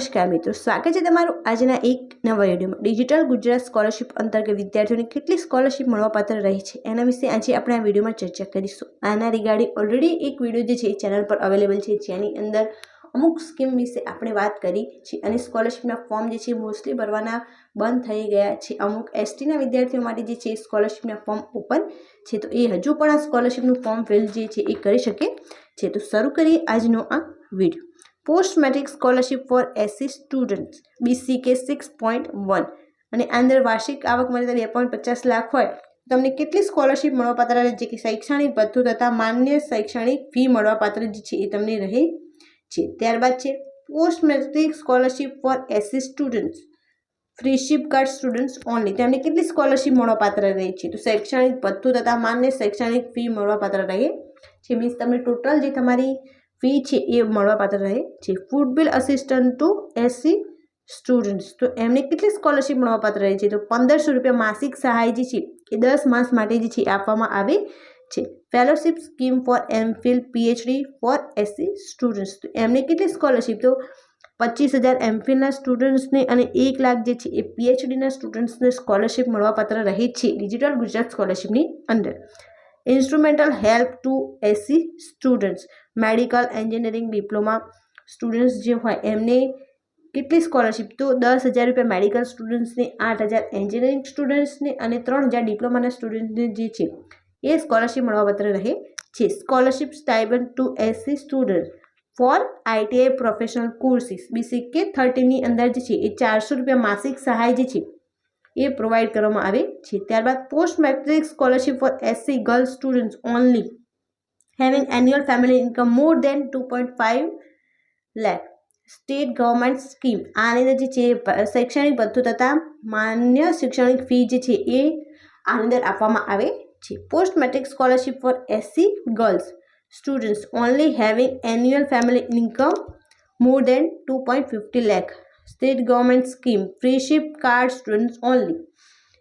નમસ્કાર મિત્રો, સ્વાગત છે તમારું આજના એક નવા વિડીયોમાં। ડિજિટલ ગુજરાત સ્કોલરશિપ અંતર્ગત વિદ્યાર્થીઓને કેટલી સ્કોલરશિપ મળવાપાત્ર રહી છે એના વિશે આજે આપણે આ વિડીયોમાં ચર્ચા કરીશું। આના રિગાર્ડિંગ ઓલરેડી એક વિડીયો જે છે એ ચેનલ પર અવેલેબલ છે, જેની અંદર અમુક સ્કીમ વિશે આપણે વાત કરી છે અને સ્કોલરશિપના ફોર્મ જે છે મોસ્ટલી ભરવાના બંધ થઈ ગયા છે। અમુક એસટીના વિદ્યાર્થીઓ માટે જે છે સ્કોલરશિપના ફોર્મ ઓપન છે, તો એ હજુ પણ આ સ્કોલરશિપનું ફોર્મ ફિલ જે છે એ કરી શકે છે। તો શરૂ કરીએ આજનો આ video. Post matric scholarship for SC students BCK 6.1 અને અંદર વાર્ષિક આવક મળે 2.50 લાખ હોય તો તમને કેટલી સ્કોલરશિપ મળવાપાત્ર રહે છે કે શૈક્ષણિક ભથ્થું તથા માન્ય શૈક્ષણિક ફી મળવાપાત્ર જે છે એ તમને રહે છે। ત્યારબાદ છે post matric scholarship for SC students freeship card students only, તેમને કેટલી સ્કોલરશિપ મળવાપાત્ર રહે છે તો શૈક્ષણિક ભથ્થું તથા માન્ય શૈક્ષણિક ફી મળવાપાત્ર રહે છે। મીન્સ તમને ટોટલ જે તમારી ફી છે એ મળવાપાત્ર રહે છે। Food bill assistant to SC students, તો એમને કેટલી સ્કોલરશિપ મળવાપાત્ર રહે છે તો 1500 રૂપિયા માસિક સહાય જે છે એ 10 માસ માટે જે છે આપવામાં આવે છે। Fellowship scheme for MPhil PhD for SC students, તો એમને કેટલી સ્કોલરશિપ તો 25,000 એમફિલના સ્ટુડન્ટ્સને અને 1 લાખ જે છે એ PhDના સ્ટુડન્ટ્સને સ્કોલરશિપ મળવાપાત્ર રહે છે ડિજિટલ ગુજરાત સ્કોલરશિપની અંદર। Instrumental help to SC students, medical engineering diploma students જે હોય એમને કેટલી સ્કોલરશિપ તો 10,000 રૂપિયા મેડિકલ સ્ટુડન્ટ્સને, 8,000 એન્જિનિયરિંગ સ્ટુડન્ટ્સને અને 3,000 ડિપ્લોમાના સ્ટુડન્ટ્સને જે છે એ સ્કોલરશિપ મળવાપાત્ર રહે છે। Scholarship stipend to SC student for ITI professional courses BCK 13ની અંદર જે છે એ 400 રૂપિયા માસિક સહાય જે છે એ પ્રોવાઈડ કરવામાં આવે છે। ત્યારબાદ post matric scholarship for SC girl students only having annual family income more than 2.5 lakh, state government scheme, આની અંદર જે છે શૈક્ષણિક ભથ્થું તથા માન્ય શૈક્ષણિક ફી જે છે એ આની અંદર આપવામાં આવે છે। Post matric scholarship for SC girls students only having annual family income more than 2.50 lakh, state government scheme freeship card students only,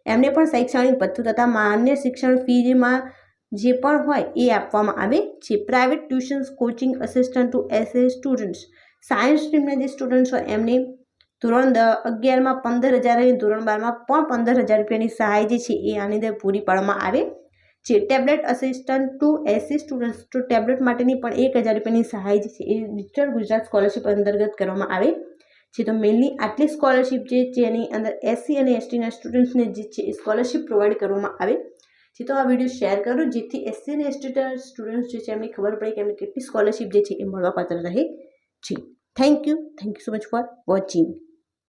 એમને પણ શૈક્ષણિક ભથ્થું તથા માન્ય શિક્ષણ ફીમાં જે પણ હોય એ આપવામાં આવે છે। Private tuitions coaching assistant to SC students, science સ્ટ્રીમના જે સ્ટુડન્ટ્સ હોય એમને ધોરણ 11માં 15,000 અને ધોરણ 12માં પણ 15,000 રૂપિયાની સહાય જે છે એ આની અંદર પૂરી પાડવામાં આવે છે। Tablet assistant to SC students, તો ટેબ્લેટ માટેની પણ 1,000 રૂપિયાની સહાય જે છે એ ડિજિટલ ગુજરાત સ્કોલરશિપ અંતર્ગત કરવામાં આવે છે। તો મેઇનલી આટલી સ્કોલરશિપ જે છે એની અંદર એસસી અને એસટીના સ્ટુડન્ટ્સને જે છે એ સ્કોલરશિપ પ્રોવાઈડ કરવામાં આવે છે। તો આ વિડીયો શેર કરો જેથી એસસી અને એસટીના સ્ટુડન્ટ્સ જે છે એમને ખબર પડે કે એમને કેટલી સ્કોલરશિપ જે છે એ મળવાપાત્ર રહે છે। Thank you so much for watching.